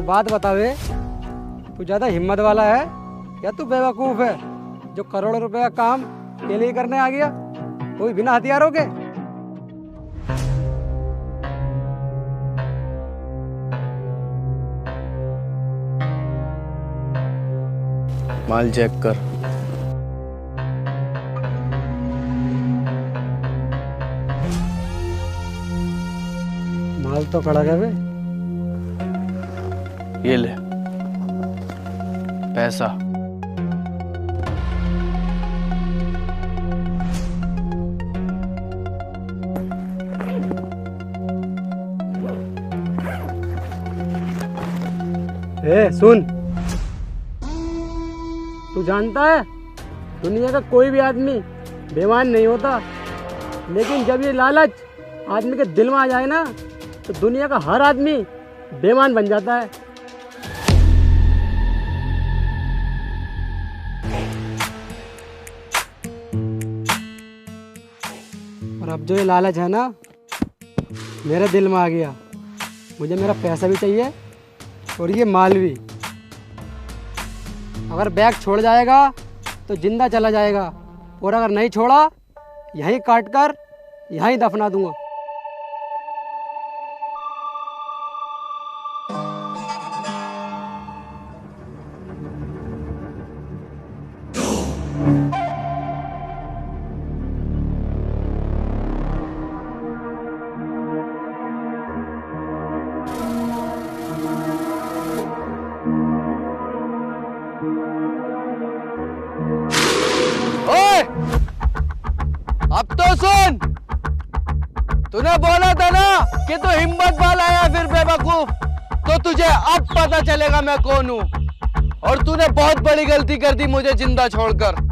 बात बतावे, तू ज्यादा हिम्मत वाला है या तू बेवकूफ है जो करोड़ों रुपए का काम के लिए करने आ गया, वो भी बिना हथियारों के। माल चेक कर। माल तो कड़क है बे। ये ले पैसा। सुन, तू जानता है दुनिया का कोई भी आदमी बेईमान नहीं होता, लेकिन जब ये लालच आदमी के दिल में आ जाए ना तो दुनिया का हर आदमी बेईमान बन जाता है। और अब जो ये लालच है ना मेरे दिल में आ गया, मुझे मेरा पैसा भी चाहिए और ये माल भी। अगर बैग छोड़ जाएगा तो जिंदा चला जाएगा, और अगर नहीं छोड़ा यहीं काट कर यहीं दफना दूंगा। अब तो सुन, तूने बोला था ना कि तू हिम्मत वाला है फिर बेवकूफ, तो तुझे अब पता चलेगा मैं कौन हूं। और तूने बहुत बड़ी गलती कर दी मुझे जिंदा छोड़कर।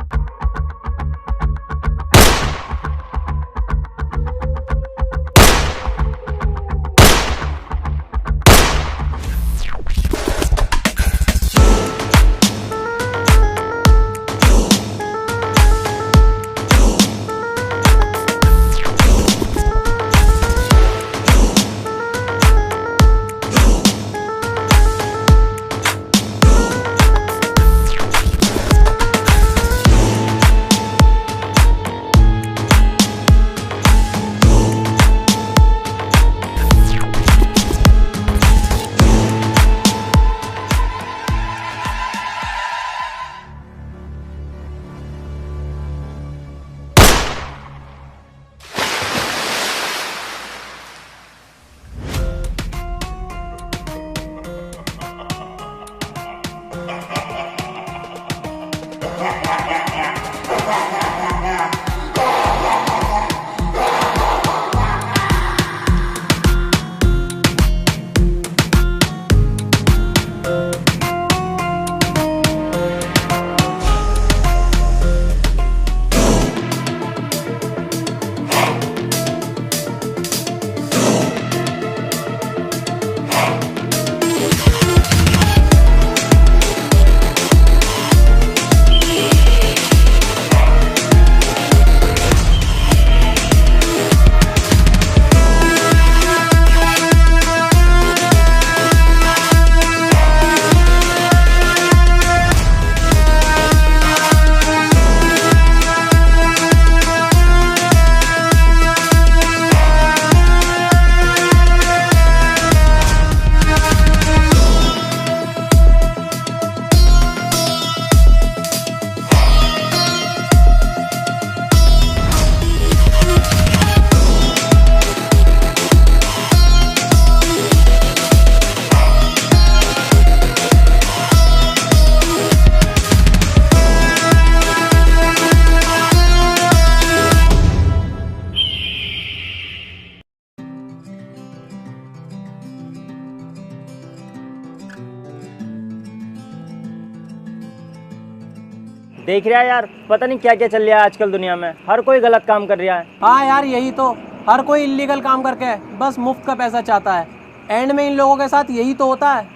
देख रहा है यार, पता नहीं क्या क्या चल रहा है आजकल दुनिया में, हर कोई गलत काम कर रहा है। हाँ यार, यही तो, हर कोई इलीगल काम करके बस मुफ्त का पैसा चाहता है। एंड में इन लोगों के साथ यही तो होता है।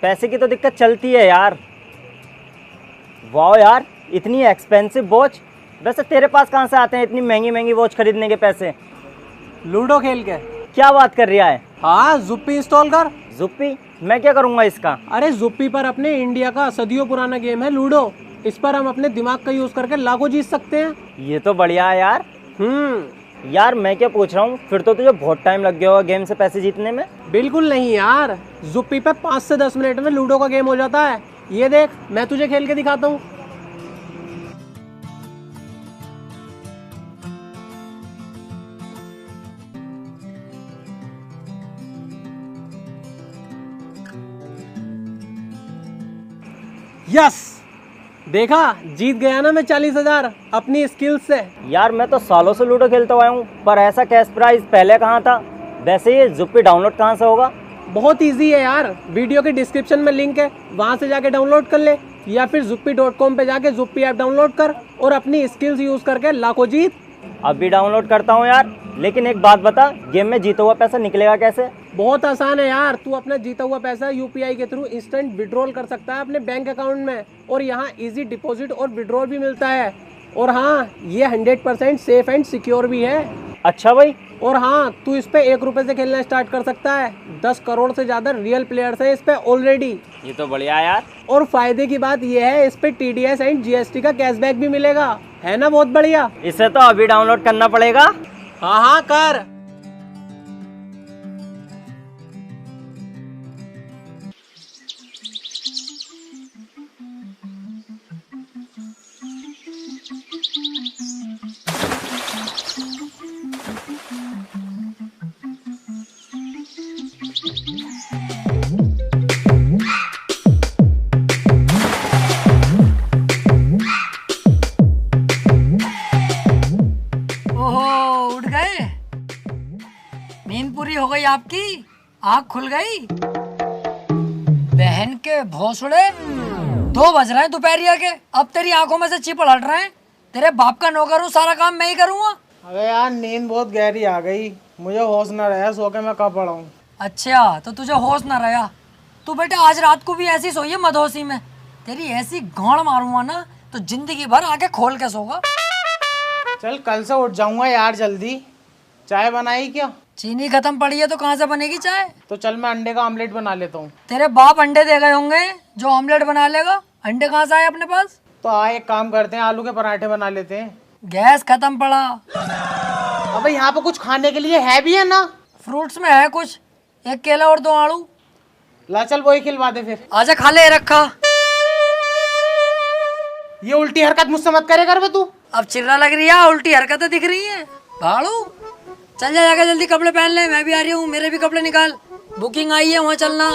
पैसे की तो दिक्कत चलती है यार। वाह यार, इतनी एक्सपेंसिव वॉच। वैसे तेरे पास कहाँ से आते हैं इतनी महंगी महंगी वॉच खरीदने के पैसे? लूडो खेल के। क्या बात कर रहा है? हाँ, जुप्पी इंस्टॉल कर। जुप्पी? मैं क्या करूँगा इसका? अरे जुप्पी पर अपने इंडिया का सदियों पुराना गेम है लूडो। इस पर हम अपने दिमाग का यूज करके लाखों जीत सकते हैं। ये तो बढ़िया है यार। यार मैं क्या पूछ रहा हूँ, फिर तो तुझे बहुत टाइम लग गया होगा गेम से पैसे जीतने में। बिल्कुल नहीं यार, जुप्पी पे 5 से 10 मिनट में लूडो का गेम हो जाता है। ये देख, मैं तुझे खेल के दिखाता हूँ। यस, देखा, जीत गया ना मैं 40,000 अपनी स्किल्स से। यार मैं तो सालों से लूडो खेलता हुआ हूँ, पर ऐसा कैश प्राइस पहले कहाँ था? वैसे ये जुप्पी डाउनलोड कहाँ से होगा? बहुत इजी है यार, वीडियो के डिस्क्रिप्शन में लिंक है, वहां से जाके डाउनलोड कर ले, या फिर zuppy.com पे जाके जुप्पी ऐप डाउनलोड कर और अपनी स्किल्स यूज करके लाखों जीत। अभी डाउनलोड करता हूँ यार। लेकिन एक बात बता, गेम में जीता हुआ पैसा निकलेगा कैसे? बहुत आसान है यार, तू अपना जीता हुआ पैसा यूपीआई के थ्रू इंस्टेंट विड्रॉल कर सकता है अपने बैंक अकाउंट में, और यहाँ इजी डिपॉजिट और विड्रॉल भी मिलता है। और हाँ, ये 100% सेफ एंड सिक्योर भी है। अच्छा भाई। और हाँ, तू इस पे 1 रुपए से खेलना स्टार्ट कर सकता है। 10 करोड़ से ज्यादा रियल प्लेयर्स हैं इस पे ऑलरेडी। ये तो बढ़िया है यार। और फायदे की बात यह है, इस पे TDS एंड GST का कैशबैक भी मिलेगा, है ना बहुत बढ़िया। इसे तो अभी डाउनलोड करना पड़ेगा। हाँ हाँ कर। ओहो, उठ गए? नींद पूरी हो गई आपकी? आँख खुल गई? बहन के भोसड़े, 2 बज रहे हैं दोपहरिया के, अब तेरी आंखों में से चिपड़ हट रहे हैं। तेरे बाप का नौकर हूँ, सारा काम मैं ही करूँगा। अबे यार, नींद बहुत गहरी आ गई, मुझे होश न रहा, सो के मैं कब पड़ा हूँ। अच्छा, तो तुझे होश ना रहा? तू बेटा आज रात को भी ऐसी सोई है मदहोशी में, तेरी ऐसी गांड मारूंगा ना तो जिंदगी भर आके खोल के सोगा। चल कल से उठ जाऊंगा यार जल्दी। चाय बनाई क्या? चीनी खत्म पड़ी है तो कहाँ से बनेगी चाय? तो चल मैं अंडे का ऑमलेट बना लेता हूँ। तेरे बाप अंडे दे गए होंगे जो ऑमलेट बना लेगा। अंडे कहाँ से आए अपने पास? तो एक काम करते हैं, आलू के पराठे बना लेते हैं। गैस खत्म पड़ा। अबे यहाँ पे कुछ खाने के लिए है भी है ना? फ्रूट्स में है कुछ, 1 केला और 2 आड़ू। ला चल वही खिलवा दे फिर। आजा खा ले, रखा। ये उल्टी हरकत मुझसे मत करे कर बे तू। अब चिल्ला लग रही है, उल्टी हरकतें दिख रही हैं। भाड़ू, चल जा, जाकर जल्दी कपड़े पहन ले, मैं भी आ रही हूँ, मेरे भी कपड़े निकाल, बुकिंग आई है, वहाँ चलना।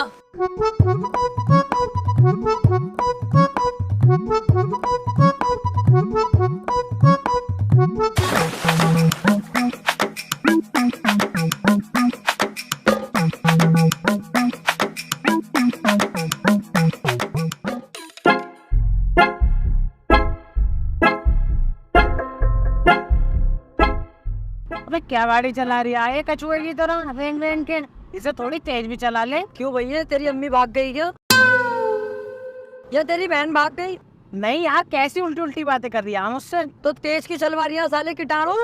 अबे क्या गाड़ी चला रही है कछुए की तरह रेंग रेंग के? इसे थोड़ी तेज भी चला ले। क्यों भैया, तेरी अम्मी भाग गई क्या? या तेरी बहन भाग गई? नहीं यार, कैसी उल्टी उल्टी बातें कर रही है मुझसे। तो तेज की चलवा रही है साले कीटाणु।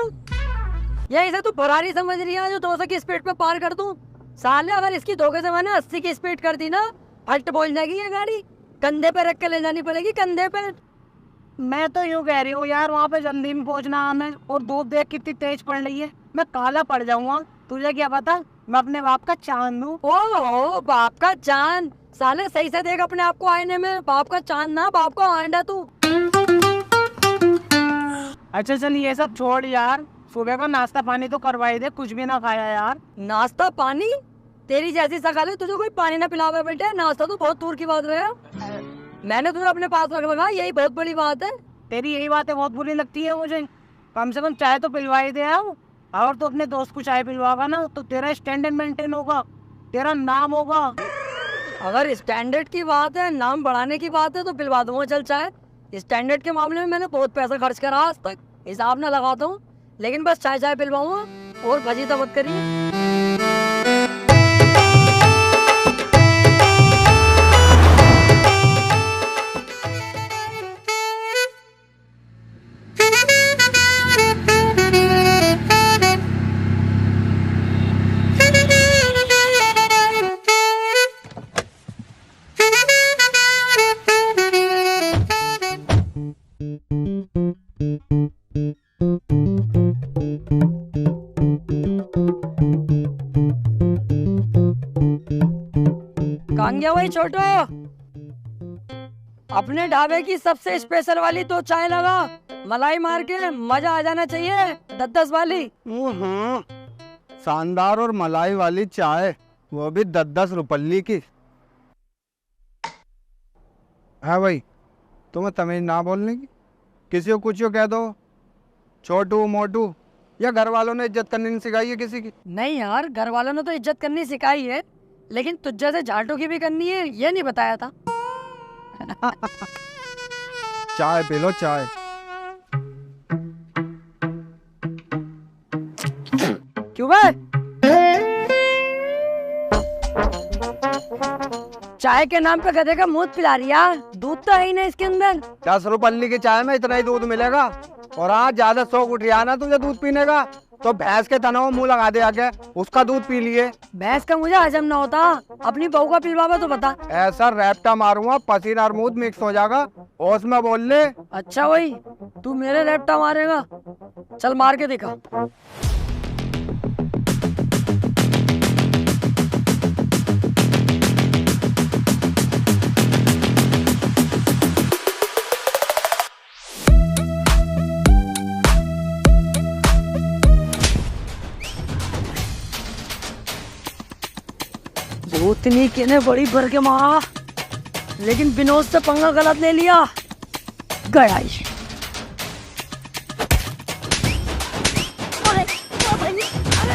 या इसे तू फरारी समझ रही है जो 200 की स्पीड पे पार कर दूं? साले अगर इसकी धोखे से मैंने 80 की स्पीड कर दी ना, फट बोल जाएगी ये गाड़ी, कंधे पे रख के ले जानी पड़ेगी, कंधे पे। मैं तो यूँ कह रही हूँ यार, वहाँ पे जल्दी में पहुँचना हमें, और धूप देख कितनी तेज पड़ रही है, मैं काला पड़ जाऊंगा। तुझे क्या पता, मैं अपने बाप का चांद हूँ। ओ बाप का चांद? साले सही से देख अपने आप को आईने में, बाप का चांद ना, बाप का आंडा तू। अच्छा चल ये सब छोड़ यार, सुबह का नाश्ता पानी तो करवाई दे, कुछ भी ना खाया यार। नाश्ता पानी? तेरी जैसी शकल है, तुझे कोई पानी ना पिलावे बेटे, नाश्ता तो बहुत दूर की बात रहे। मैंने तुझे अपने पास रख लगा, यही बहुत बड़ी बात है। तेरी यही बातें बहुत बुरी लगती है मुझे, कम से कम चाय तो पिलवाई दे यार। और तो अपने दोस्त को चाय पिलवागा ना तो तेरा स्टैंडर्ड मेंटेन होगा, तेरा नाम होगा। अगर स्टैंडर्ड की बात है, नाम बढ़ाने की बात है तो पिलवा दूंगा चल चाय। स्टैंडर्ड के मामले में मैंने बहुत पैसा खर्च करा आज तक, हिसाब ना लगाता हूँ, लेकिन बस चाय चाय पिलवाऊंगा और फजीता मत करिए। कहाँ गया भाई छोटो? अपने ढाबे की सबसे स्पेशल वाली तो चाय लगा, मलाई मार के मजा आ जाना चाहिए। 10-10 वाली। शानदार और मलाई वाली चाय, वो भी 10-10 रुपल्ली की। हाँ भाई, तुम्हें तमीज ना बोलने की? किसी को कुछ कह दो, छोटू मोटू, या घर वालों ने इज्जत करनी नहीं सिखाई है किसी की? नहीं यार, घर वालों ने तो इज्जत करनी सिखाई है, लेकिन तुझ जैसे झाटू की भी करनी है ये नहीं बताया था। चाय पी लो चाय। क्यों भाई? चाय के नाम पे गधे का मूत पिला रही यार, दूध तो है ही नहीं इसके अंदर। 10 रुपल्ली की चाय में इतना ही दूध मिलेगा, और आज ज्यादा शौक उठ रहा ना तुझे दूध पीने का, तो भैंस के तनों मुंह लगा दे आके, उसका दूध पी लिए। भैंस का मुझे हजम ना होता, अपनी बहू का पिलवावा तो बता। ऐसा रैप्टा मारूंगा पसीना और मूत मिक्स हो जाएगा, होश में बोल ले। अच्छा भाई, तू मेरे रैप्टा मारेगा? चल मार के दिखा। भूतनी के ने बड़ी भर के मारा, लेकिन विनोद से पंगा गलत ले लिया। गया ही। अरे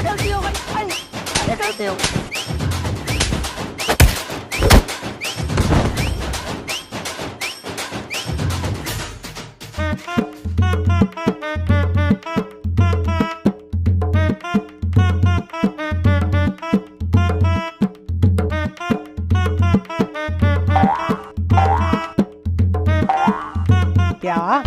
गलती हो गई, अरे गलती हो गई। क्या?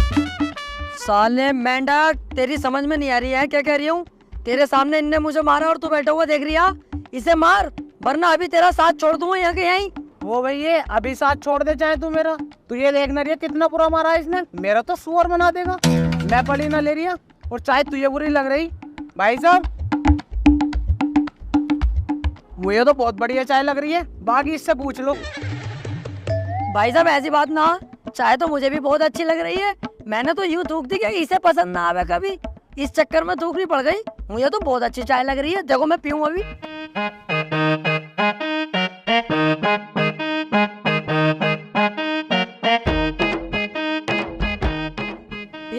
साले मेंढक, तेरी समझ में नहीं आ रही है क्या कह रही हूँ? तेरे सामने इनने मुझे मारा और तू बैठा हुआ देख रही है। इसे मार, वरना अभी तेरा साथ छोड़ दूंगा यहाँ के यहीं। वो भैया अभी साथ छोड़ दे चाहे तू मेरा, तू ये देखना रही है कितना बुरा मारा है इसने, मेरा तो सुअर बना देगा। मैं पड़ी ना ले रही है, और चाहे तुझे बुरी लग रही। भाई साहब, मुझे तो बहुत बढ़िया चाय लग रही है, बाकी इससे पूछ लो। भाई साहब ऐसी बात ना, चाय तो मुझे भी बहुत अच्छी लग रही है। मैंने तो यूं थूक दी कि इसे पसंद ना आवे कभी, इस चक्कर में थूकनी पड़ गई। मुझे तो बहुत अच्छी चाय लग रही है, देखो मैं पीऊं अभी।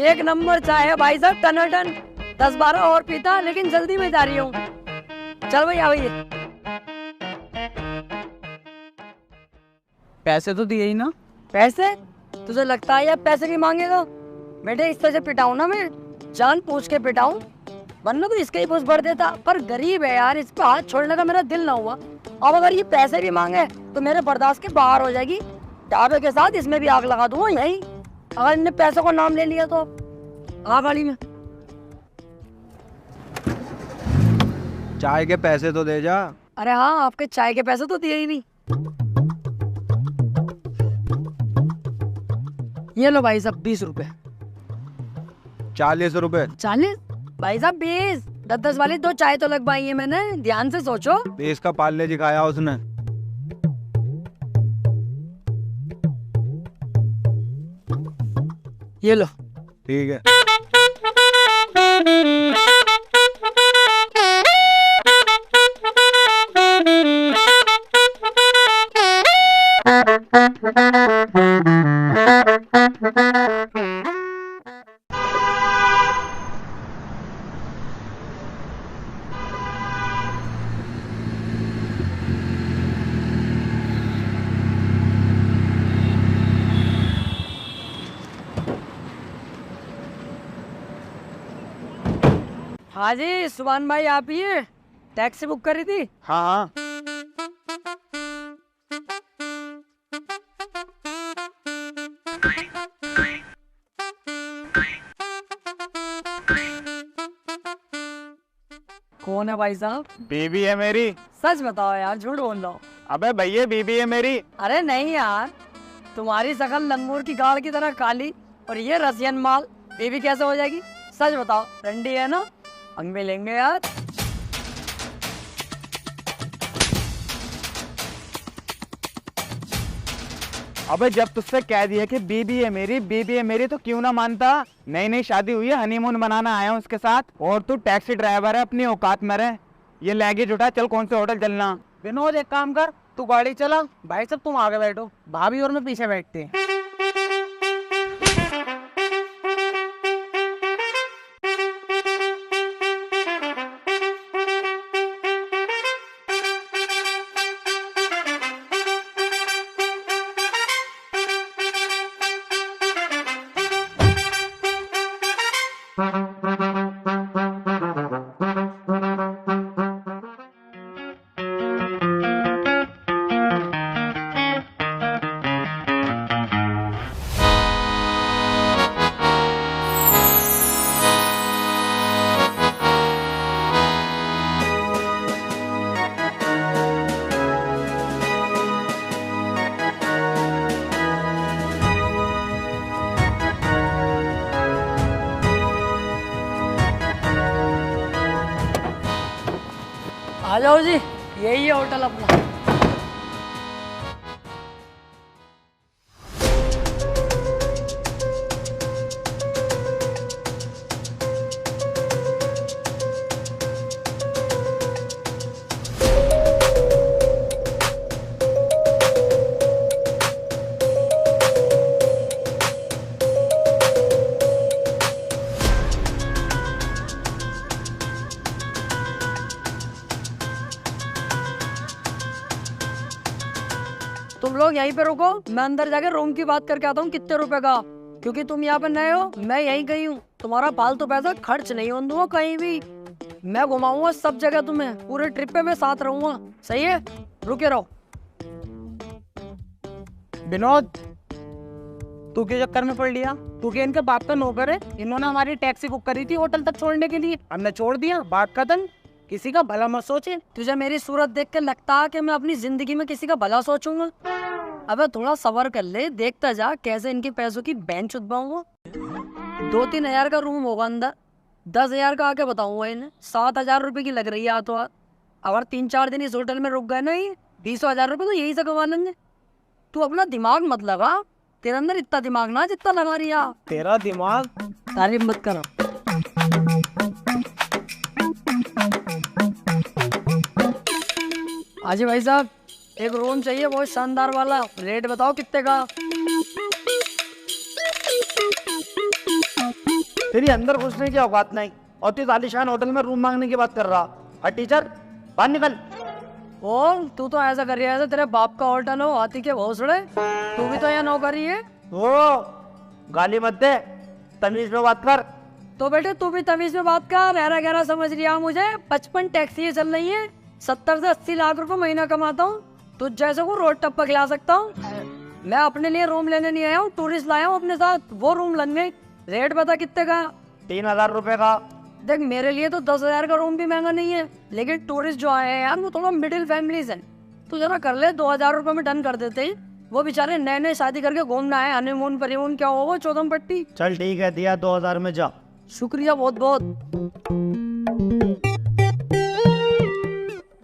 एक नंबर चाय है भाई साहब, टनाटन। 10-12 और पीता, लेकिन जल्दी में जा रही हूँ। चल भैया भैया। पैसे तो दिए ही ना? पैसे? तुझे लगता है यार पैसे भी मांगेगा? बेटे इस तरह से पिटाऊं ना मैं, जान पूछ के पिटाऊं, वरना तो इसका ही पुष भर देता। पर गरीब है यार, इस पे हाथ छोड़ने का मेरा दिल ना हुआ। अब अगर ये पैसे भी मांगे तो मेरे बर्दाश्त के बाहर हो जाएगी। ढाबे के साथ इसमें भी आग लगा दूंगा यही, अगर इनने पैसों का नाम ले लिया तो। आ गाड़ी में। चाय के पैसे तो दे जा। अरे हाँ, आपके चाय के पैसे तो दिए ही नहीं। ये लो भाई साहब 20 रुपए। 40 रुपए। 40? भाई साहब 20। 10-10 वाली 2 चाय तो लगवाई है मैंने, ध्यान से सोचो। 20 का पार्ले जी खाया उसने। ये लो। ठीक है। हाँ जी सुभान भाई, आप ही हैं? टैक्सी बुक करी थी। हाँ हाँ। कौन है भाई साहब? बीबी है मेरी। सच बताओ यार, झूठ बोल रहा हूँ। अबे भैया बीबी है मेरी। अरे नहीं यार, तुम्हारी शकल लंगूर की गाड़ की तरह काली और ये रसियन माल, बेबी कैसे हो जाएगी? सच बताओ, रंडी है ना? हम भी लेंगे यार। अबे जब तुझसे कह दिया कि बीबी है मेरी तो क्यों ना मानता। नई नई शादी हुई है, हनीमून बनाना आया हूँ उसके साथ, और तू टैक्सी ड्राइवर है, अपनी औकात में रह। ये लगेज उठा, चल कौन से होटल चलना। विनोद एक काम कर, तू गाड़ी चला, भाई साहब तुम आगे बैठो, भाभी और मैं पीछे बैठते हैं। आ जाओ जी, यही है होटल अपना। तुम लोग यहीं पे रुको, मैं अंदर जाके रूम की बात करके आता हूँ कितने रुपए का, क्योंकि तुम यहाँ पे नए हो, मैं यहीं गई हूँ। तुम्हारा फालतू पैसा खर्च नहीं होने दूंगा कहीं भी। मैं घुमाऊंगा सब जगह तुम्हें, पूरे ट्रिप पे मैं साथ रहूंगा। सही है? रुके रहो। विनोद तू के चक्कर में पड़ लिया? तू के इनके बाप का नौकर है? इन्होंने हमारी टैक्सी बुक करी थी होटल तक छोड़ने के लिए, हमने छोड़ दिया, बात खत्म। किसी का भला मत सोचे। तुझे मेरी सूरत देख के लगता है कि मैं अपनी जिंदगी में किसी का भला सोचूंगा? अबे थोड़ा सब्र कर ले, देखता जा कैसे इनके पैसों की बैंच चुदवाऊंगा। 2-3 हजार का रूम होगा अंदर, 10 हजार का आके बताऊंगा इन्हें। 7 हजार रुपए की लग रही है हाथों हाथ। अगर 3-4 दिन इस होटल में रुक गए ना, ये 20 हजार रुपए तो यही से कमा लेंगे। तू अपना दिमाग मत लगा, तेरे अंदर इतना दिमाग ना जितना लगा रही है। तेरा दिमाग। तारीफ मत करो। आजी भाई साहब, एक रूम चाहिए बहुत शानदार वाला, रेट बताओ कितने का? तेरी अंदर घुसने की औकात नहीं और तू आलीशान होटल में रूम मांगने की बात कर रहा। हट टीचर, बाहर निकल। ओ तू तो ऐसा कर रही है जैसे तेरे बाप का होटल हो, हाथी के भोसड़े। तू भी तो यहाँ नौकरी है। ओ गाली मत दे, तमीज में बात कर। तो बेटे तू भी तमीज में बात कर। गहरा गहरा समझ रिया मुझे। 55 टैक्सी चल रही है, 70 से 80 लाख रुपए महीना कमाता हूँ। तुझ जैसे को रोड टप्पा खिला सकता हूँ। मैं अपने लिए रूम लेने नहीं आया हूँ, टूरिस्ट लाया हूँ अपने साथ, वो रूम लग गई। रेट बता कितने का? 3000 रुपए का। देख मेरे लिए तो 10 हजार का रूम भी महंगा नहीं है, लेकिन टूरिस्ट जो आए हैं यार वो थोड़ा मिडिल फैमिलीज है। तू जरा कर ले, 2000 रुपए में डन कर देते हैं। वो बेचारे नए नए शादी करके घूमना है, हनीमून परीमून क्या हो वो चौदम पट्टी। चल ठीक है, दिया 2000 में जा। शुक्रिया बहुत बहुत।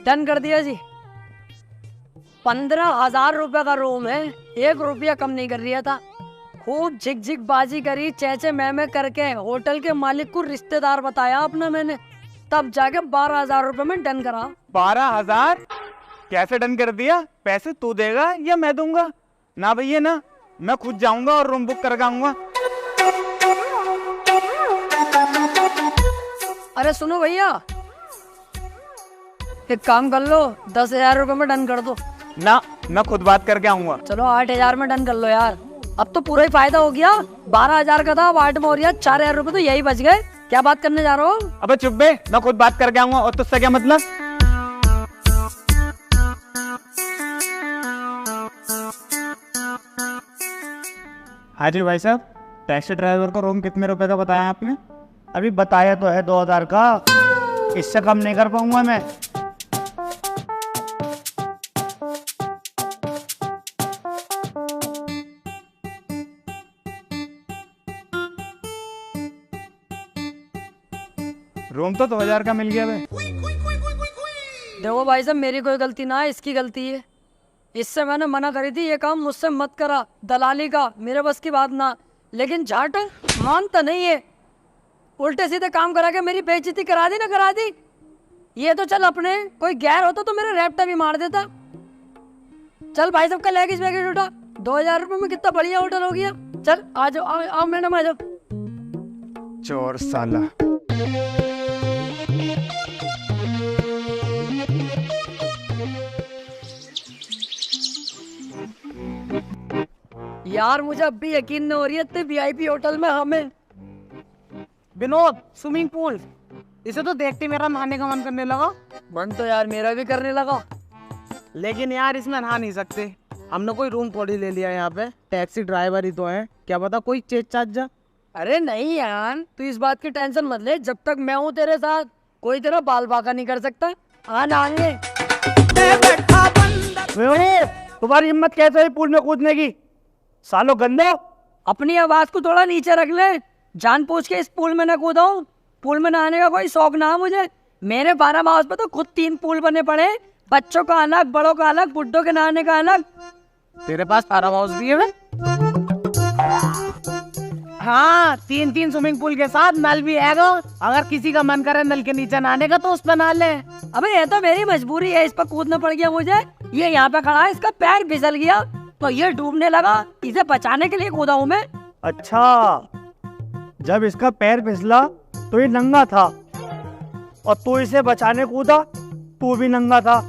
डन कर दिया जी। 15,000 रुपए का रूम है, 1 रुपया कम नहीं कर रहा था। खूब झिक बाजी करी, चेचे मैमे करके होटल के मालिक को रिश्तेदार बताया अपना मैंने, तब जाके 12,000 रुपए में डन करा। 12,000 कैसे डन कर दिया? पैसे तू देगा या मैं दूंगा? ना भैया ना, मैं खुद जाऊंगा और रूम बुक करके आऊंगा। अरे सुनो भैया, एक काम कर लो, 10,000 रुपए में डन कर दो। ना, मैं खुद बात करके आऊंगा। चलो 8,000 में डन कर लो यार, अब तो पूरा ही फायदा हो गया। 12,000 का था, अब 8 में हो रहा, 4,000 रुपए तो यही बच गए। क्या बात करने जा रहे हो? अबे चुप बे, मैं खुद बात करके आऊंगा और तुझसे क्या मतलब। हाँ जी भाई साहब, टैक्सी ड्राइवर का रूम कितने रुपए का बताया आपने? अभी बताया तो है 2000 का, इससे कम नहीं कर पाऊंगा मैं। रूम तो 2000 का मिल गया बे। देखो भाई साहब, मेरी कोई गलती ना है, इसकी गलती है। इससे मैंने मना करी थी, ये काम मुझसे मत करा, दलाली का मेरे बस की बात ना। लेकिन झाट मानता नहीं है, उल्टे सीधे काम करा के मेरी बेइज्जती करा दी ना करा दी। ये तो चल अपने, कोई गैर होता तो मेरा रैप्टा भी मार देता। चल भाई साहब का लगेज वैगेज उठा, 2000 रुपये में कितना बढ़िया होटल हो गया। चल आ जाओ, आओ मैडम आ जाओ। चोर साला। यार मुझे अब भी यकीन नहीं हो रही है, इतने वीआईपी होटल में हमें। विनोद, स्विमिंग पूल, इसे तो देखते मेरा नहाने का मन करने लगा। मन तो यार मेरा भी करने लगा। लेकिन यार इसमें नहा नहीं सकते, हमने कोई रूम थोड़ी ले लिया यहाँ पे, टैक्सी ड्राइवर ही तो है, क्या पता कोई चेत चाच जा। अरे नहीं यार, तू इस बात की टेंशन मत ले, जब तक मैं हूँ तेरे साथ कोई तेरा बाल बाका नहीं कर सकता। हाँ नहाएंगे। तुम्हारी हिम्मत कैसे है पूल में कूदने की, सालो गंदे। अपनी आवाज को थोड़ा नीचे रख ले, जान पूछ के इस पूल में न कूदाऊं। पूल में नहाने का कोई शौक ना है मुझे। मेरे 12 हाउस पे तो खुद 3 पूल बने पड़े, बच्चों का अलग, बड़ों का अलग, बुड्ढों के नहाने का अलग। तेरे पास फार्म हाउस भी है? हाँ, 3 स्विमिंग पूल के साथ नल भी है। अगर किसी का मन करे नल के नीचे नहाने का तो उस पर नहा ले। अबे ये तो मेरी मजबूरी है, इस पर कूदना पड़ गया मुझे। ये यहाँ पे खड़ा है, इसका पैर फिसल गया तो ये डूबने लगा, इसे बचाने के लिए कूदा हूँ मैं। अच्छा, जब इसका पैर फिसला तो ये नंगा था और तू इसे बचाने कूदा, तू भी नंगा था।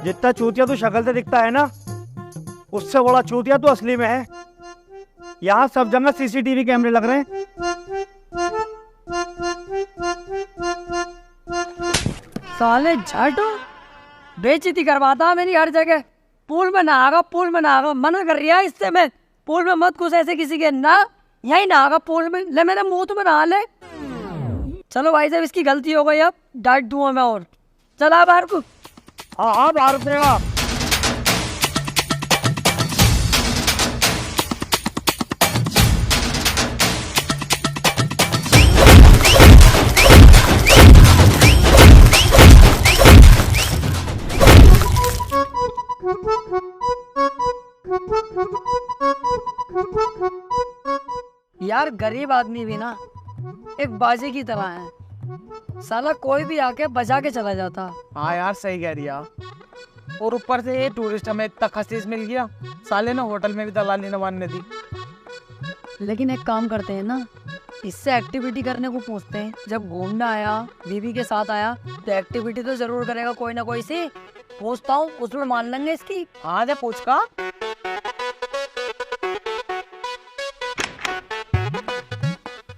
जितना चूतिया तू शक्ल से दिखता है ना, उससे बड़ा चूतिया तू असली में है। यहाँ सब जगह सीसीटीवी कैमरे लग रहे हैं। साले झाटो, बेइज्जती करवाता मेरी हर जगह। पूल में नहागा, पूल में नहागा, मना कर रहा है इससे मैं। पूल में मत घुस ऐसे किसी के ना, यही नहागा पूल में। ले मेरे मुंह तो में नहा ले। चलो भाई साहब, इसकी गलती हो गई, अब डांट दूंगा मैं और। चला बाहर को। हाँ हाँ, बाहर उतरेगा। यार गरीब आदमी भी ना एक बाजे की तरह है, साला कोई भी आके बजा के चला जाता। हाँ यार सही कह रही है। और ऊपर से ये टूरिस्ट हमें इतना खसीस मिल गया, साले ने होटल में भी दलाली न मानने दी। लेकिन एक काम करते हैं ना, इससे एक्टिविटी करने को पूछते हैं। जब घूमना आया, बीवी के साथ आया, तो एक्टिविटी तो जरूर करेगा कोई ना कोई सी। पूछता हूँ, उसमें मान लेंगे इसकी। हाँ जा पूछ का।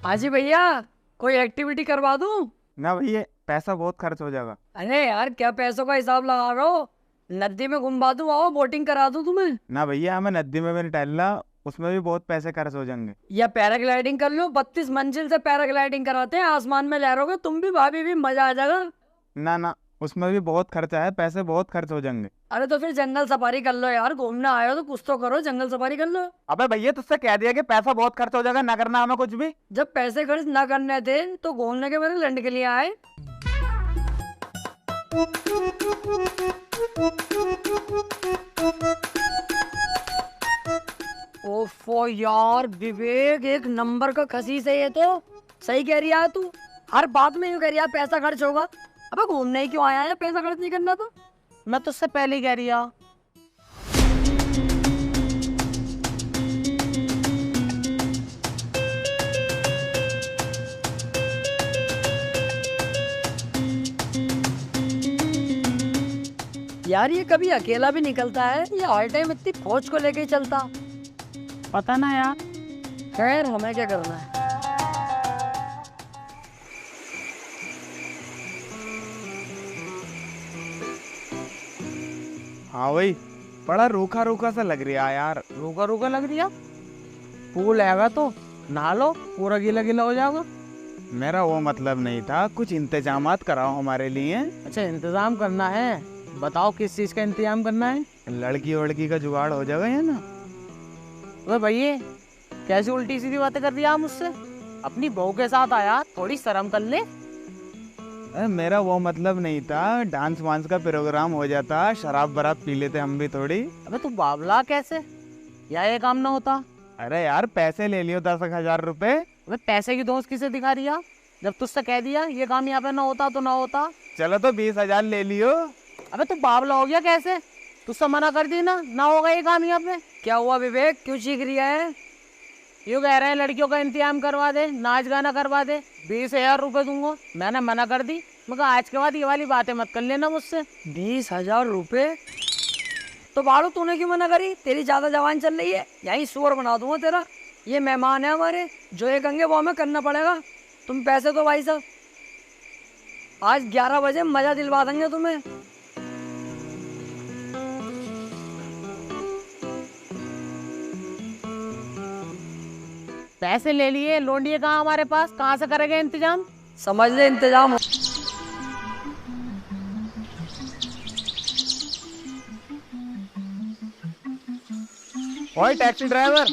हाजी भैया, कोई एक्टिविटी करवा दूं? ना भैया, पैसा बहुत खर्च हो जाएगा। अरे यार क्या पैसों का हिसाब लगा रहे हो? नदी में घुमा दूं, आओ बोटिंग करा दूं तुम्हें। ना भैया, हमें नदी में भी नहीं टहलना, उसमें भी बहुत पैसे खर्च हो जाएंगे। या पैराग्लाइडिंग कर लो, 32 मंजिल से पैराग्लाइडिंग कराते हैं, आसमान में लहरोगे तुम भी, भाभी भी, मजा आ जाएगा। ना ना, उसमें भी बहुत खर्चा है, पैसे बहुत खर्च हो जाएंगे। अरे तो फिर जंगल सफारी कर लो यार, घूमना आए हो तो कुछ तो करो, जंगल सफारी कर लो। अबे भैया, तुझसे कह दिया कि पैसा बहुत खर्च हो जाएगा, ना करना हमें कुछ भी। जब पैसे खर्च ना करने थे तो घूमने के मेरे लंड के लिए आए। ओफो यार विवेक, एक नंबर का खसीस है ये तो। सही कह रही है तू, हर बात में यूं कह रही है पैसा खर्च होगा। अबे घूमने ही क्यों आया है, पैसा खर्च नहीं करना तो। मैं तुझसे पहले ही कह रही हूँ। यार ये कभी अकेला भी निकलता है, ये हर टाइम इतनी फौज को लेके ही चलता। पता ना यार। खैर हमें क्या करना है। हाँ वही, बड़ा रूखा रूखा सा लग रहा है यार। रूखा रूखा लग रही है? पूल हैगा तो नहा लो, पूरा गीला गीला हो जाओगा। मेरा वो मतलब नहीं था, कुछ इंतजामात कराओ हमारे लिए। अच्छा इंतजाम करना है, बताओ किस चीज का इंतजाम करना है? लड़की वड़की का जुगाड़ हो जाएगा या ना? अबे भैया कैसी उल्टी सीधी बातें कर रही है आप मुझसे? अपनी बहू के साथ आया, थोड़ी शर्म कर ले। मेरा वो मतलब नहीं था, डांस वांस का प्रोग्राम हो जाता, शराब बराब पी लेते हम भी थोड़ी। अबे तू बावला कैसे, या ये काम ना होता? अरे यार पैसे ले लियो 10,000 रुपए। अबे पैसे की दोस्त किसे दिखा रही है? जब तुझसे कह दिया ये काम यहाँ पे ना होता तो ना होता। चलो तो 20,000 ले लियो। अबे तू बावला हो गया कैसे? तुझसे मना कर दी ना होगा ये काम यहाँ पे। क्या हुआ विवेक, क्यों चीख रहा है? यूँ कह रहे हैं लड़कियों का इंतजाम करवा दे, नाच गाना करवा दे, 20,000 रुपए दूंगा। मैंने मना कर दी, मैं कहा आज के बाद ये वाली बातें मत कर लेना मुझसे। 20,000 रुपए? तो बाड़ू तूने क्यों मना करी? तेरी ज्यादा जवान चल रही है, यहीं सुअर बना दूंगा तेरा। ये मेहमान है हमारे, जो ये कहेंगे वो हमें करना पड़ेगा। तुम पैसे दो भाई साहब, आज 11 बजे मजा दिलवा देंगे तुम्हें। पैसे ले लिए, लोंडिए कहाँ हमारे पास, कहाँ से करेंगे इंतजाम? समझ ले इंतजाम हो। ओए टैक्सी ड्राइवर।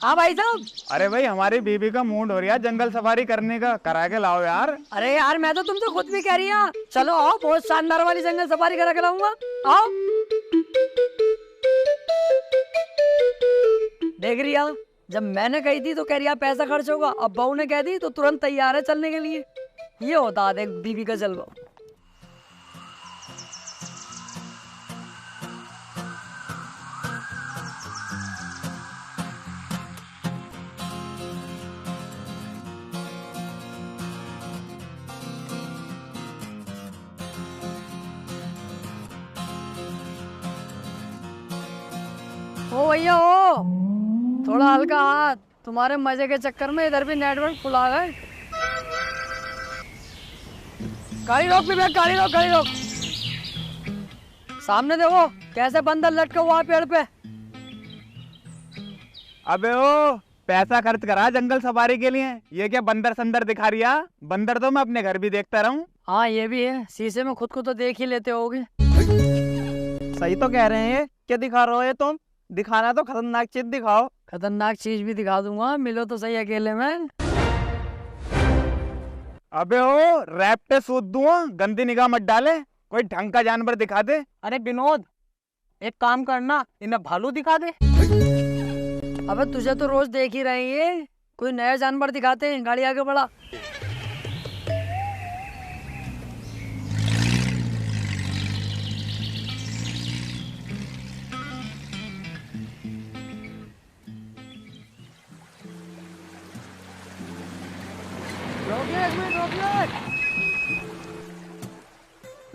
हाँ भाई साहब। अरे भाई हमारी बीबी का मूड हो रहा है जंगल सफारी करने का, करा के लाओ यार। अरे यार मैं तो तुमसे खुद भी कह रही हूँ, चलो आओ, बहुत शानदार वाली जंगल सफारी करा के लाऊंगा। आओ। देख रही है, जब मैंने कही थी तो कह रही है पैसा खर्च होगा, अब बहू ने कह दी तो तुरंत तैयार है चलने के लिए। ये होता है देख बीबी का जलवा। ओ भैया ओ, थोड़ा हल्का हाथ, तुम्हारे मजे के चक्कर में इधर भी नेटवर्क फुल आ गए। गाड़ी रोक विवेक, गाड़ी रोक, गाड़ी रोक। सामने देखो कैसे बंदर लटका हुआ है पेड़ पे। अबे ओ, पैसा खर्च करा जंगल सफारी के लिए, ये क्या बंदर संदर दिखा रिया? बंदर तो मैं अपने घर भी देखता रहूं। हाँ ये भी है, शीशे में खुद को तो देख ही लेते होगे। सही तो कह रहे हैं, क्या दिखा रहे हो तुम? दिखाना तो खतरनाक चीज दिखाओ। खतरनाक चीज भी दिखा दूंगा, मिलो तो सही अकेले में। अबे ओ, रैप पे सूद दूंगा, गंदी निगाह मत डाले, कोई ढंग का जानवर दिखा दे। अरे विनोद एक काम करना, इन्हें भालू दिखा दे। अबे तुझे तो रोज देख ही रहे हैं, कोई नया जानवर दिखाते हैं। गाड़ी आगे बढ़ा।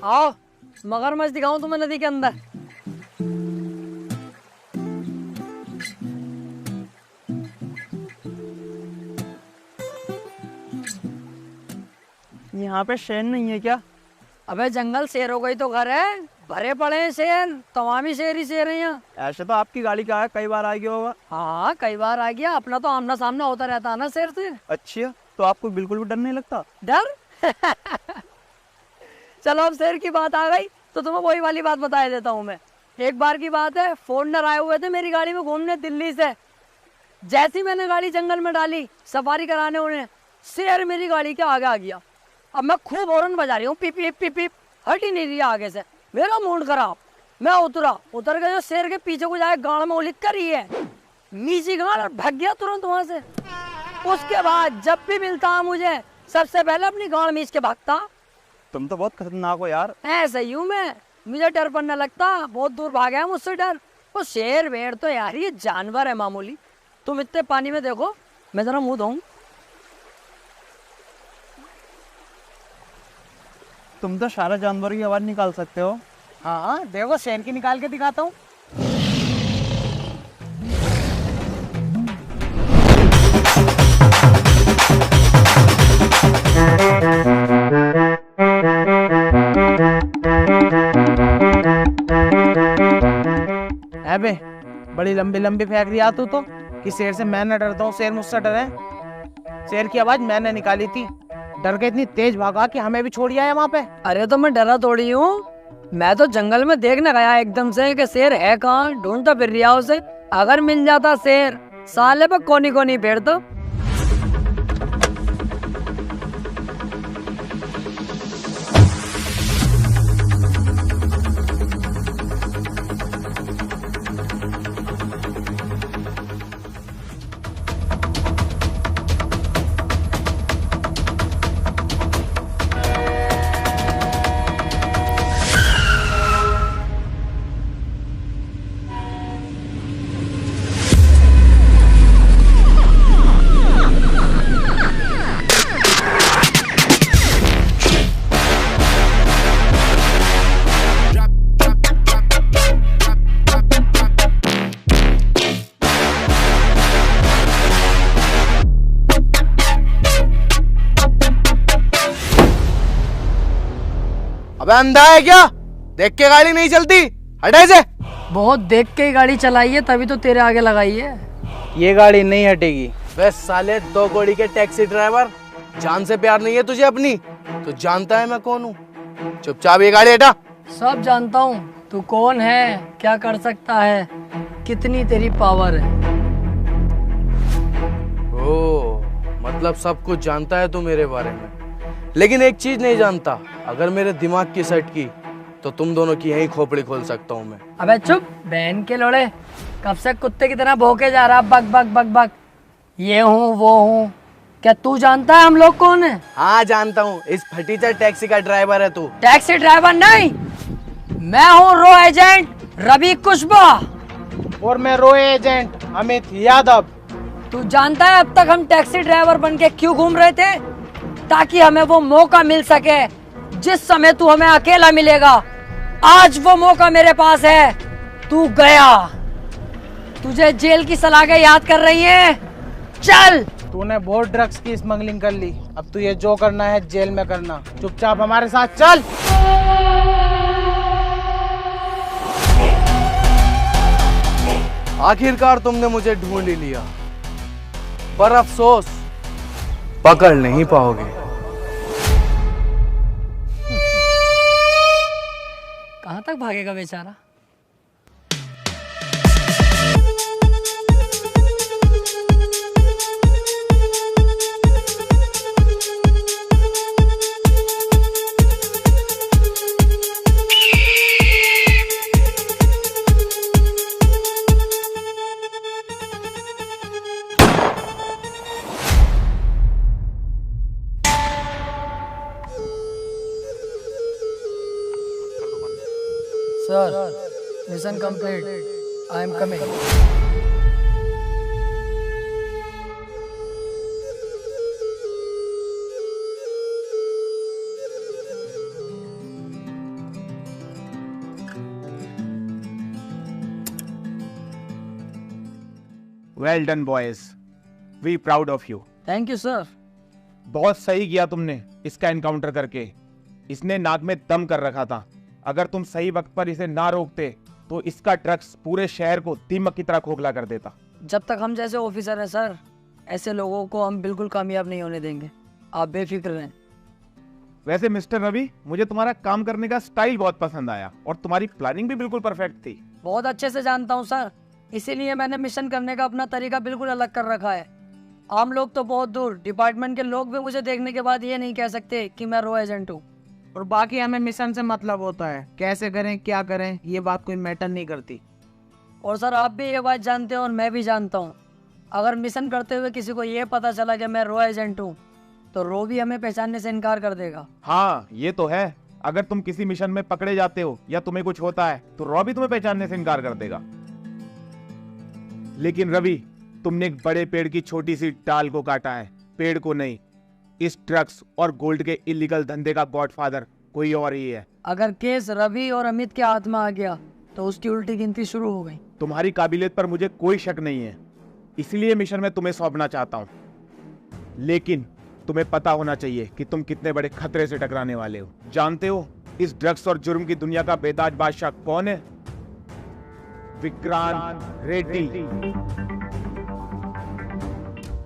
आओ मगरमच्छ दिखाऊं तुम्हें नदी के अंदर। यहाँ पे शेर नहीं है क्या? अबे जंगल शेरों का ही तो घर है, भरे पड़े हैं शेर, तमामी शेर ही शेर हैं यहाँ। ऐसे तो आपकी गाड़ी का है, कई बार आ गया होगा। हाँ कई बार आ गया, अपना तो आमना सामना होता रहता है ना शेर से। अच्छा, तो आपको बिल्कुल भी डर नहीं लगता? डर? चलो अब शेर की बात आ गई तो तुम्हें वही वाली बात बता देता हूँ मैं। एक बार की बात है, फॉरेनर आए हुए थे मेरी गाड़ी में घूमने दिल्ली से। जैसी मैंने गाड़ी जंगल में डाली सफारी कराने उन्हें, शेर मेरी गाड़ी के आगे आ गया। अब मैं खूब हॉर्न बजा रही हूँ, पिप पिप पिप पिप, हट ही नहीं रही आगे से। मेरा मूड खराब, मैं उतर के जो शेर के पीछे को जाए गाड़ में उलिक कर रही है, नीची गाड़, और भाग गया तुरंत वहां से। उसके बाद जब भी मिलता मुझे सबसे पहले अपनी गाड़ मीच के भागता। तुम तो बहुत खतरनाक हो यार। ऐसा ही हूँ मैं, मुझे डर पड़ने लगता, बहुत दूर भागा है मुझसे डर। वो शेर वेर तो यार ये जानवर है मामूली। तुम इतने पानी में देखो, मैं जरा मुंह धोऊं। तुम तो सारा जानवर की आवाज निकाल सकते हो। हाँ देखो शेर की निकाल के दिखाता हूँ। लंबी लंबी फेंक दिया तू तो कि शेर से मैं न डरता हूँ, शेर मुझसे डरे। शेर की आवाज मैंने निकाली थी, डर के इतनी तेज भागा कि हमें भी छोड़ आया वहाँ पे। अरे तो मैं डरा थोड़ी हूँ, मैं तो जंगल में देखने गया एकदम से कि शेर है कहाँ, ढूंढता फिर रिया उसे। अगर मिल जाता शेर, साले पे कोनी कोनी पेड़ तो। अबे अंधा है क्या? देख के गाड़ी नहीं चलती, हटे से। बहुत देख के ही गाड़ी चलाई है, तभी तो तेरे आगे लगाई है। ये गाड़ी नहीं हटेगी। वे साले 2 कौड़ी के टैक्सी ड्राइवर, जान से प्यार नहीं है तुझे अपनी? तो जानता है मैं कौन हूँ? चुपचाप ये गाड़ी हटा। सब जानता हूँ तू कौन है, क्या कर सकता है, कितनी तेरी पावर है। ओ, मतलब सब कुछ जानता है तू मेरे बारे में, लेकिन एक चीज नहीं जानता, अगर मेरे दिमाग की सट की तो तुम दोनों की यही खोपड़ी खोल सकता हूँ मैं। अबे चुप बहन के लोड़े, कब से कुत्ते की तरह भौंके जा रहा, बक बक बक बक। ये हूँ वो हूँ, क्या तू जानता है हम लोग कौन है? हाँ जानता हूँ, इस फटीचर टैक्सी का ड्राइवर है तू। टैक्सी ड्राइवर नहीं, मैं हूँ रो एजेंट रवि कुशवाहा। और मैं रो एजेंट अमित यादव। तू जानता है अब तक हम टैक्सी ड्राइवर बन के क्यों घूम रहे थे? ताकि हमें वो मौका मिल सके जिस समय तू हमें अकेला मिलेगा। आज वो मौका मेरे पास है, तू गया। तुझे जेल की सलाखें याद कर रही है? चल। तूने बहुत ड्रग्स की स्मगलिंग कर ली, अब तू ये जो करना है जेल में करना। चुपचाप हमारे साथ चल। आखिरकार तुमने मुझे ढूंढ ही लिया, पर अफसोस पकड़ नहीं पाओगे। कहाँ तक भागेगा बेचारा? Sir, mission complete. I am coming. Well done boys, we proud of you. Thank you, sir. बहुत सही किया तुमने इसका एनकाउंटर करके। इसने नाक में दम कर रखा था, अगर तुम सही वक्त पर इसे ना रोकते तो इसका ड्रग्स पूरे शहर को दीमक की तरह खोखला कर देता। जब तक हम जैसे ऑफिसर हैं सर, ऐसे लोगों को हम बिल्कुल कामयाब नहीं होने देंगे, आप बेफिक्र रहें। वैसे मिस्टर रवि, मुझे तुम्हारा काम करने का स्टाइल बहुत पसंद आया और तुम्हारी प्लानिंग भी बिल्कुल परफेक्ट थी। बहुत अच्छे से जानता हूँ सर, इसीलिए मैंने मिशन करने का अपना तरीका बिल्कुल अलग कर रखा है। आम लोग तो बहुत दूर, डिपार्टमेंट के लोग भी मुझे देखने के बाद ये नहीं कह सकते कि मैं रो एजेंट हूँ। और बाकी हमें मिशन से मतलब होता है, कैसे करें क्या करें ये बात कोई मैटर नहीं करती। और सर आप भी ये बात जानते हो और मैं भी जानता हूँ, अगर मिशन करते हुए किसी को ये पता चला कि मैं रो एजेंट हूँ तो रो भी हमें पहचानने से इनकार कर देगा। हाँ ये तो है, अगर तुम किसी मिशन में पकड़े जाते हो या तुम्हें कुछ होता है तो रॉ भी तुम्हें पहचानने से इनकार कर देगा। लेकिन रवि, तुमने एक बड़े पेड़ की छोटी सी डाल को काटा है, पेड़ को नहीं। इस ड्रग्स और गोल्ड के इलीगल धंधे का गॉडफादर कोई और ही है। अगर केस रवि और अमित के हाथ में आ गया तो उसकी उल्टी गिनती शुरू हो गई। तुम्हारी काबिलियत पर मुझे कोई शक नहीं है, इसलिए मिशन में तुम्हें सौंपना चाहता हूँ। लेकिन तुम्हें पता होना चाहिए कि तुम कितने बड़े खतरे से टकराने वाले हो। जानते हो इस ड्रग्स और जुर्म की दुनिया का बेताज बादशाह कौन है? विक्रांत रेड्डी।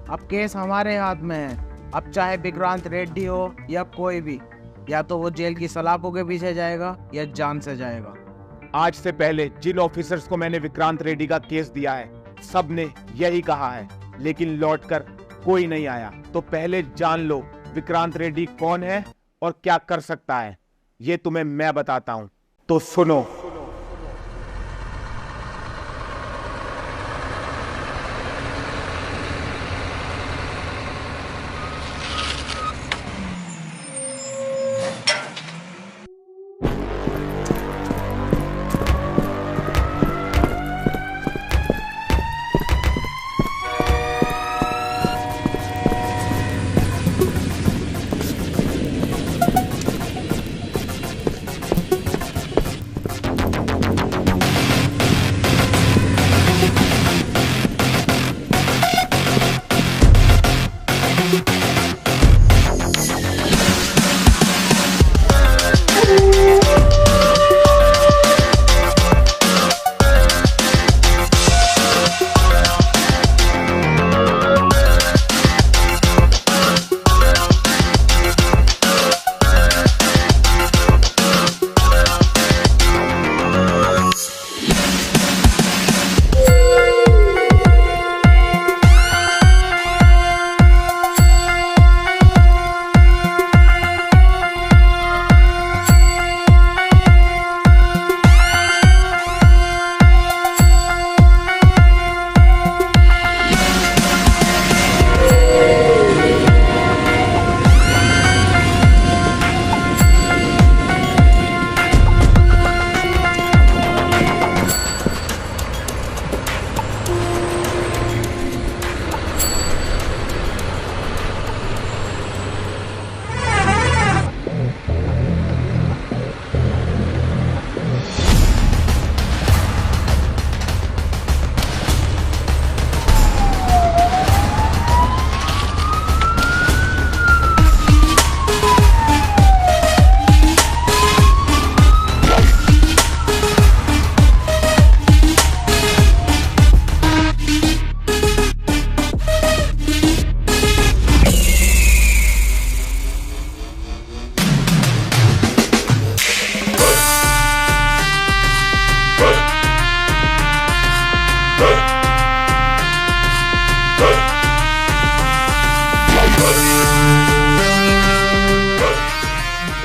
अब केस हमारे हाथ में है। अब चाहे विक्रांत रेड्डी हो या कोई भी, या तो वो जेल की सलाखों के पीछे जाएगा या जान से जाएगा। आज से पहले जिन ऑफिसर्स को मैंने विक्रांत रेड्डी का केस दिया है, सब ने यही कहा है, लेकिन लौटकर कोई नहीं आया। तो पहले जान लो विक्रांत रेड्डी कौन है और क्या कर सकता है, ये तुम्हें मैं बताता हूं। तो सुनो।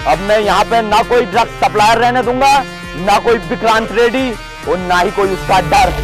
अब मैं यहाँ पे ना कोई ड्रग्स सप्लायर रहने दूंगा, ना कोई विक्रांत रेड्डी और ना ही कोई उसका डर।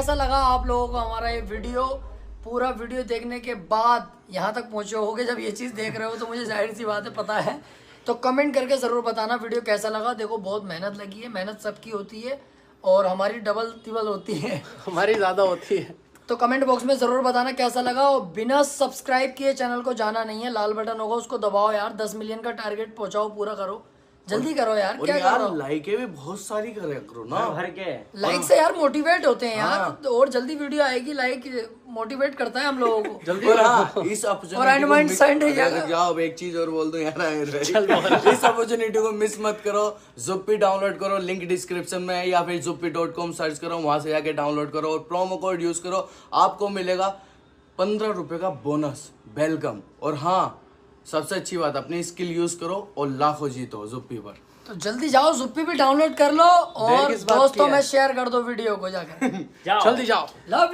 कैसा लगा आप लोगों को हमारा ये वीडियो? पूरा वीडियो देखने के बाद यहाँ तक पहुँचे होगे, जब ये चीज़ देख रहे हो तो मुझे जाहिर सी बात है पता है। तो कमेंट करके ज़रूर बताना वीडियो कैसा लगा। देखो बहुत मेहनत लगी है, मेहनत सबकी होती है और हमारी डबल तिबल होती है, हमारी ज़्यादा होती है। तो कमेंट बॉक्स में ज़रूर बताना कैसा लगा। और बिना सब्सक्राइब किए चैनल को जाना नहीं है, लाल बटन होगा उसको दबाओ यार। 10 मिलियन का टारगेट पहुंचाओ, पूरा करो, जल्दी करो यार। क्या कर रहे हो? लाइकें भी बहुत सारी करे करो ना। भर के लाइक से यार मोटिवेट होते हैं यार, तो और जल्दी वीडियो आएगी। लाइक मोटिवेट करता है हम लोगों को जल्दी। और हाँ, इस और एंड साइड है यार। जाओ अब एक चीज और बोल दूं यार, इस अपॉर्चुनिटी को मिस मत करो। जुप्पी डाउनलोड करो, लिंक डिस्क्रिप्शन में है, या फिर zuppie.com सर्च करो, वहां से जाके डाउनलोड करो और प्रोमो कोड यूज करो। आपको मिलेगा 15 रुपए का बोनस, वेलकम। और हाँ, सबसे अच्छी बात, अपनी स्किल यूज करो और लाखों जीतो जुप्पी पर। तो जल्दी जाओ, जुप्पी भी डाउनलोड कर लो और दोस्तों में शेयर कर दो वीडियो को जाकर। जल्दी जाओ। लव